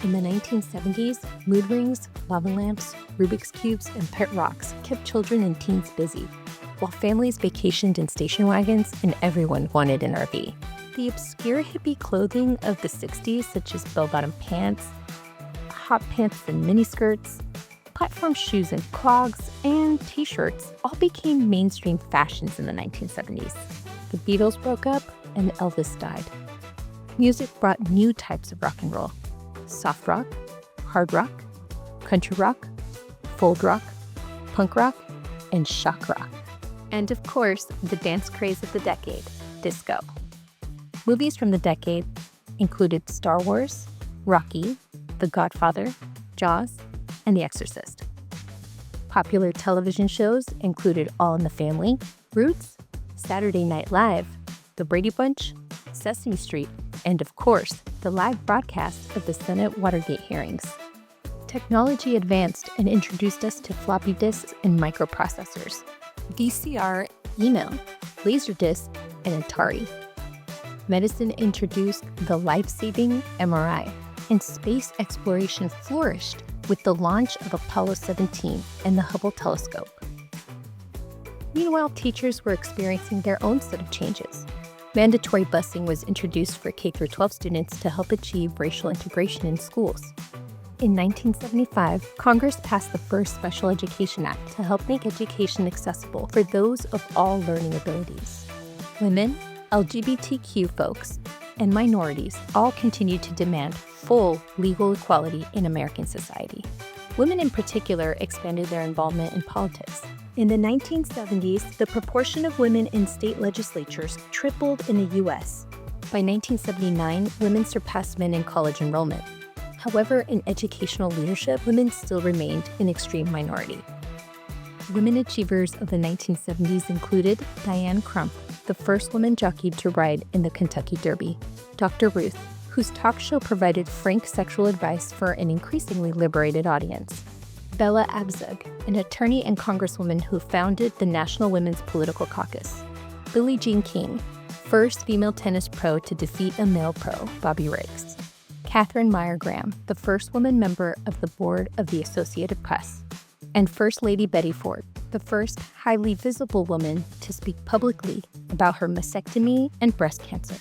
In the 1970s, mood rings, lava lamps, Rubik's Cubes, and pet rocks kept children and teens busy, while families vacationed in station wagons and everyone wanted an RV. The obscure hippie clothing of the 60s, such as bell-bottom pants, hot pants and miniskirts, platform shoes and clogs, and t-shirts all became mainstream fashions in the 1970s. The Beatles broke up and Elvis died. Music brought new types of rock and roll: soft rock, hard rock, country rock, folk rock, punk rock, and shock rock. And of course, the dance craze of the decade, disco. Movies from the decade included Star Wars, Rocky, The Godfather, Jaws, and The Exorcist. Popular television shows included All in the Family, Roots, Saturday Night Live, The Brady Bunch, Sesame Street, and of course, the live broadcast of the Senate Watergate hearings. Technology advanced and introduced us to floppy disks and microprocessors, VCR, email, Laserdisc, and Atari. Medicine introduced the life-saving MRI, and space exploration flourished with the launch of Apollo 17 and the Hubble telescope. Meanwhile, teachers were experiencing their own set of changes. Mandatory busing was introduced for K-12 students to help achieve racial integration in schools. In 1975, Congress passed the first Special Education Act to help make education accessible for those of all learning abilities. Women, LGBTQ folks, and minorities all continued to demand full legal equality in American society. Women in particular expanded their involvement in politics. In the 1970s, the proportion of women in state legislatures tripled in the U.S. By 1979, women surpassed men in college enrollment. However, in educational leadership, women still remained an extreme minority. Women achievers of the 1970s included Diane Crump, the first woman jockey to ride in the Kentucky Derby; Dr. Ruth, whose talk show provided frank sexual advice for an increasingly liberated audience; Bella Abzug, an attorney and congresswoman who founded the National Women's Political Caucus; Billie Jean King, first female tennis pro to defeat a male pro, Bobby Riggs; Catherine Meyer Graham, the first woman member of the board of the Associated Press; and First Lady Betty Ford, the first highly visible woman to speak publicly about her mastectomy and breast cancer.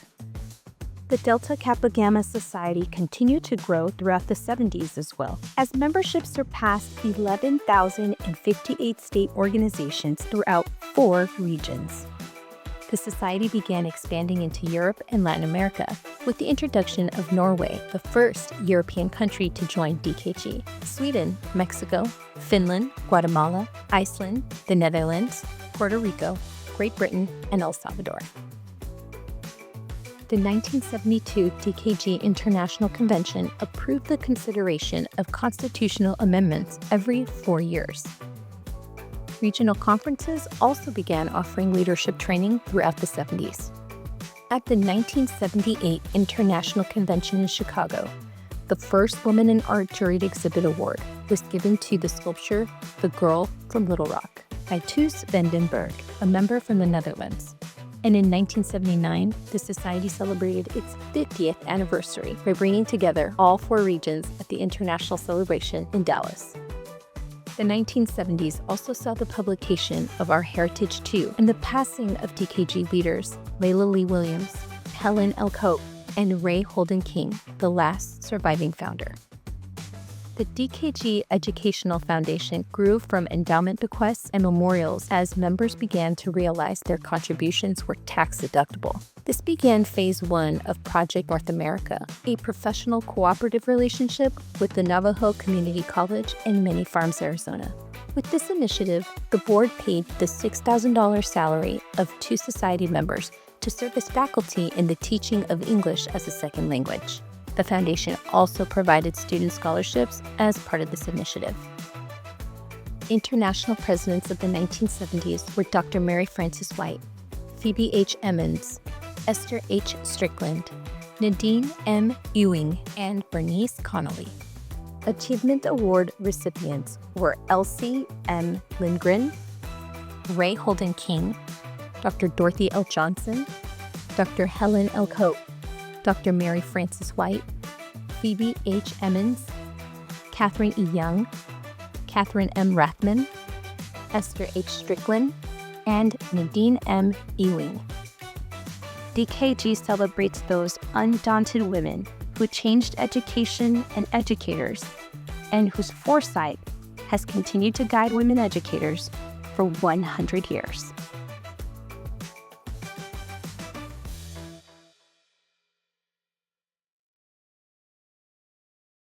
The Delta Kappa Gamma Society continued to grow throughout the 70s as well, as membership surpassed 11,058 state organizations throughout 4 regions. The society began expanding into Europe and Latin America with the introduction of Norway, the first European country to join DKG, Sweden, Mexico, Finland, Guatemala, Iceland, the Netherlands, Puerto Rico, Great Britain, and El Salvador. The 1972 DKG International Convention approved the consideration of constitutional amendments every 4 years. Regional conferences also began offering leadership training throughout the 70s. At the 1978 International Convention in Chicago, the first Woman in Art Juried Exhibit Award was given to the sculpture The Girl from Little Rock by Toos van den Berg, a member from the Netherlands. And in 1979, the society celebrated its 50th anniversary by bringing together all 4 regions at the International Celebration in Dallas. The 1970s also saw the publication of Our Heritage 2 and the passing of DKG leaders Layla Lee Williams, Helen L. Cope, and Ray Holden King, the last surviving founder. The DKG Educational Foundation grew from endowment bequests and memorials as members began to realize their contributions were tax-deductible. This began Phase 1 of Project North America, a professional cooperative relationship with the Navajo Community College in Many Farms, Arizona. With this initiative, the board paid the $6,000 salary of 2 society members to serve as faculty in the teaching of English as a second language. The foundation also provided student scholarships as part of this initiative. International presidents of the 1970s were Dr. Mary Frances White, Phoebe H. Emmons, Esther H. Strickland, Nadine M. Ewing, and Bernice Connolly. Achievement Award recipients were Elsie M. Lindgren, Ray Holden King, Dr. Dorothy L. Johnson, Dr. Helen L. Cope, Dr. Mary Frances White, Phoebe H. Emmons, Catherine E. Young, Catherine M. Rathman, Esther H. Strickland, and Nadine M. Ewing. DKG celebrates those undaunted women who changed education and educators, and whose foresight has continued to guide women educators for 100 years.